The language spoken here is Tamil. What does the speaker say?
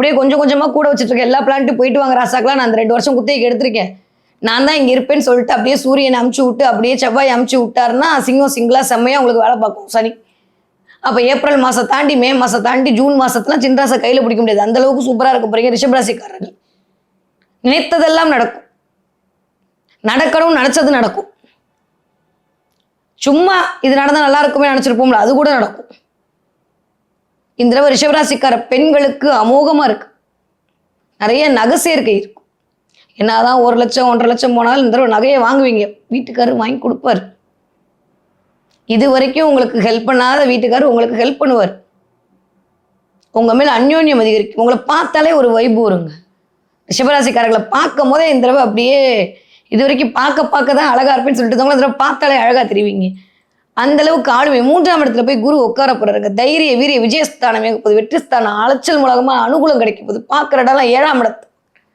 அப்படியே கொஞ்சம் கொஞ்சமாக கூட வச்சுட்டு இருக்கேன். எல்லா பிளான்ட்டும் போயிட்டு வாங்க ராசாக்கெல்லாம் நான் அந்த 2 வருஷம் குத்தகைக்கு எடுத்திருக்கேன். நான் தான் இங்கே இருப்பேன்னு சொல்லிட்டு அப்படியே சூரியனை அமுச்சு விட்டு அப்படியே செவ்வாய் அமுச்சு விட்டாருன்னா சிங்கம் சிங்கிளாக செம்மையாக உங்களுக்கு வேலை பார்க்கும் சனி. அப்போ ஏப்ரல் மாதம் தாண்டி மே மாதம் தாண்டி ஜூன் மாதத்துலாம் சின்ராசை கையில் பிடிக்க முடியாது. அந்த அளவுக்கு சூப்பராக இருக்க போறீங்க ரிஷபராசிக்காரர்கள். நினைத்ததெல்லாம் நடக்கும். நடக்கணும்னு நினச்சது நடக்கும். சும்மா இது நடந்தால் நல்லா இருக்குமே நினச்சிருப்போம்ல, அது கூட நடக்கும். இந்த தடவை ரிஷபராசிக்கார பெண்களுக்கு அமோகமாக இருக்கு. நிறைய நகை சேர்க்கை இருக்கும். என்னதான் 1 லட்சம் 1.5 லட்சம் போனாலும் இந்த தடவை நகையை வாங்குவீங்க. வீட்டுக்காரர் வாங்கி கொடுப்பார். இது வரைக்கும் உங்களுக்கு ஹெல்ப் பண்ணாத வீட்டுக்காரர் உங்களுக்கு ஹெல்ப் பண்ணுவார். உங்கள் மேலே அந்யோன்யம் அதிகரிக்கும். உங்களை பார்த்தாலே ஒரு வைப்பு வருங்க. ரிஷபராசிக்காரர்களை பார்க்கும் போதே இந்த தடவை அப்படியே இது வரைக்கும் பார்க்க தான் அழகா இருப்பேன்னு சொல்லிட்டு இந்த தடவை பார்த்தாலே அழகா தெரிவிங்க. அந்த அளவுக்கு ஆளுமை. 3ஆம் இடத்துல போய் குரு உட்கார போறாருங்க. தைரிய வீரிய விஜயஸ்தானம் போகுது. வெற்றி ஸ்தானம் அலைச்சல் மூலமா அனுகூலம் கிடைக்க போகுது. பார்க்குற இடம்லாம் 7ஆம் இடத்து